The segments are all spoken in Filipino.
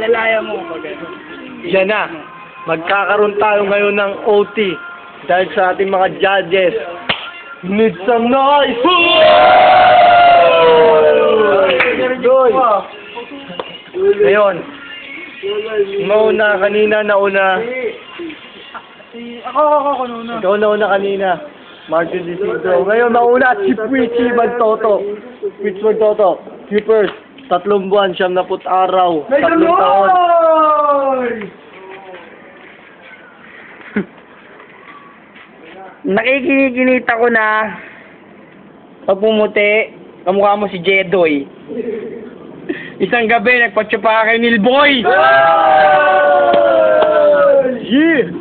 Alalayan mo pag ano. Yan na. Magkakaroon tayo ngayon ng OT. Dahil sa ating mga judges. Need some noise! Doy! Ngayon. Mauna kanina, nauna. Ako nauna. Ikaw nauna kanina. Martin Isidro. Ngayon, mauna si Richie Magtoto. Richie Magtoto. Keepers. 3 buwan, 70 araw. 3 taon. Nakikinita ko na pag pumuti, kamukha mo si Jedoy. Isang gabi, nagpatsupa kay Nilboy! Yeah!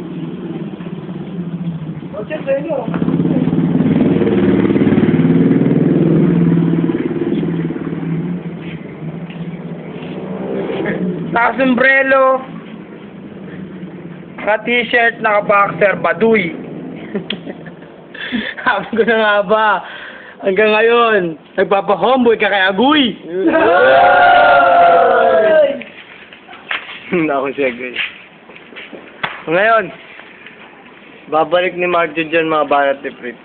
Naka-sombrero, naka-t-shirt, naka-boxer, baduy. Sabi ko na nga ba, hanggang ngayon, nagpapa-homeboy ka kay Aguy. Ako siya, guys. Ngayon, babalik ni Marjo dyan mga banat ni Fritz.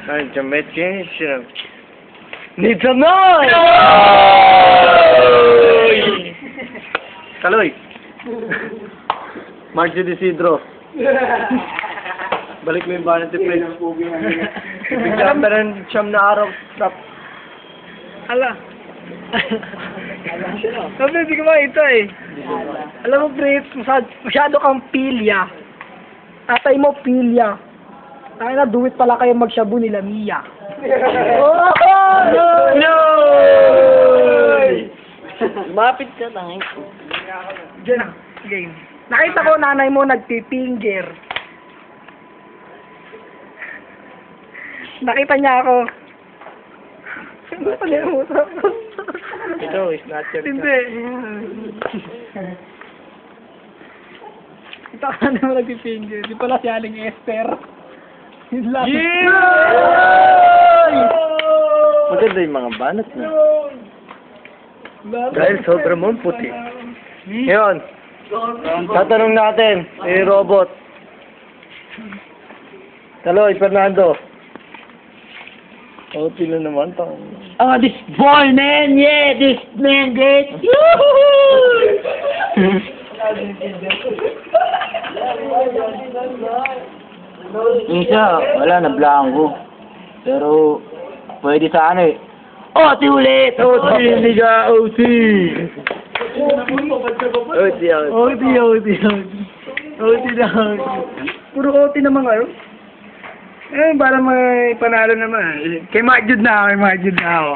Ay, jamet siya. Need some noise! Kaloy! Marjo Isidro. Balik mo yung banat ni Fritz. Bigla pa rin siyam na araw. Stop. Hala. Sabi, hindi ko makita eh. Alam mo, Fritz, masyado kang pilya. Tatay mo, pilya. Tayo na, duwit pala kayo magshabu nila, Mia. Oh! No! Mapit ka, tangin ko. Diyan na, game. Nakita ko nanay mo nagpipinger. Nakita niya ako. Hindi pa niya usap. Ito, snatcher ka. Hindi. Kita ka na mo nagpipinger. Di pala si Aling Esther. Yun lang. Maganda yung mga banat na. Dahil sobrang mong puti. Ngayon, tatanong natin, robot. Taloy, Fernando. Tila naman, Oh, this boy, man! Yeah, this man, great! Isa, wala na blanco. Pero, pwede sa ano eh. OT ulit! OT, niga, OT! OT, na. Puro OT naman kayo. Eh, para may panalo naman. Kay Marjud na ako.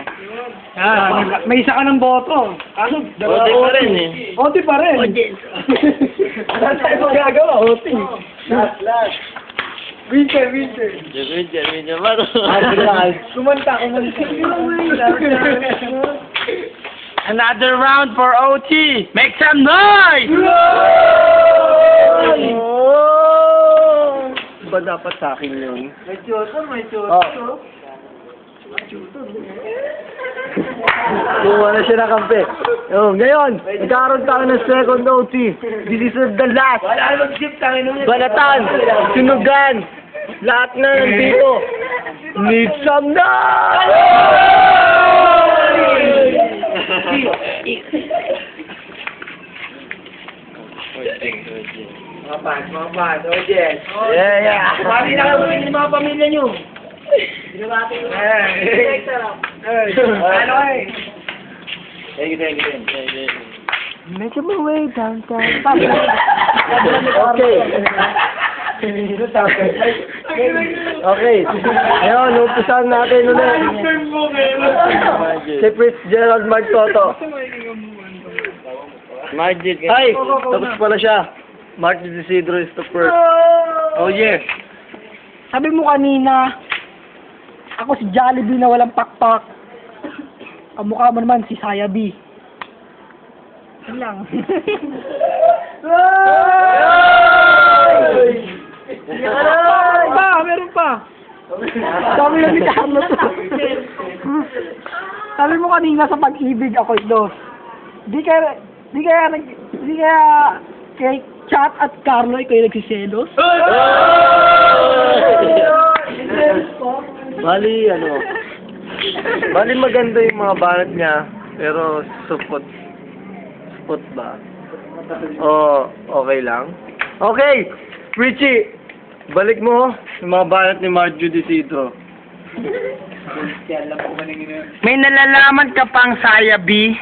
Ah, may isa ka ng boto. Kaso, OT pa rin eh. OT pa rin. Wala tayo magagawa, OT. Last. Winter. Kumanta. Another round for OT. Make some noise! Ba dapat sa akin yun? May choto. Oh. Kuha na siya ng kampe. Ngayon, nagkaroon tayo ng second OT. This is the last. Wala mag-ship tayo nung Balatan, sunugan, lahat na nandito. Need some noise! Mga bad, audience. Yeah. Bali na kayo yung mga pamilya nyo. Binabati ko. Ano eh? Thank you. Make my way downtown. Okay. Ngayon, umpisahan natin ulit. Si Fitzgerald Magtoto. Ay, tapos pala siya. Martin Isidro is the first. Oh yeah. Sabi mo kanina, ako si Jollibee na walang pakpak. Kamukha mo naman si Sayabi. Yan lang. Meron pa. Sabi na ni Carlos. Sabi mo kanina sa pag-ibig ako ito. Di kaya kay Chat at Carlo kayo nagsiselos? Bali, Bali maganda yung mga banat niya, pero supot. Supot ba? Oo, okay lang. Okay! Richie! Balik mo yung mga banat ni Marjo Isidro. May nalalaman ka pang saya, B?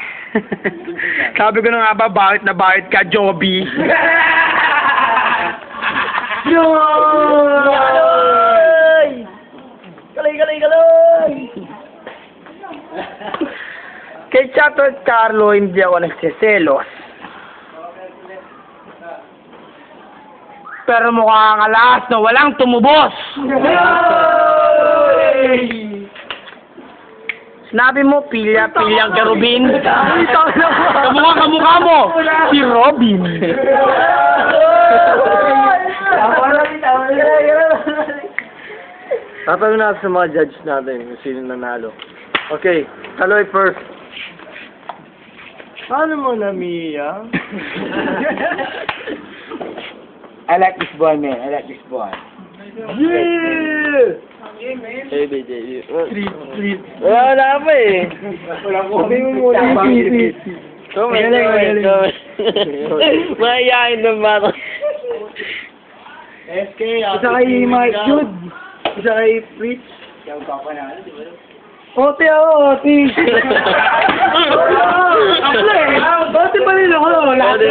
Sabi ko na nga ba, bakit na bakit ka, Joby? Kalay! Kay Chato at Carlo, hindi ako nagsiselos. Pero mukha kang alas na walang tumubos. Sinabi mo, pilyang ka, Robin. Kamukha mo, si Robin. Tatanungin natin sa mga judge natin kung sino nanalo. Okay, Kaloy first. Paano mo namiya? I like this boy, man. I like this boy. Yeah! JB. Treat. Wala pa eh. Sabi mo muna. Comment. Mayayain ng bata. Isa kay Mike Jude. Isa kay Fritz. Ote. Ote pa rin ako. Ote.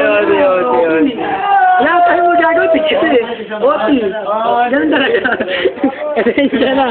Wala tayo mo gagawin. Ote. Ganun talaga. Ito na.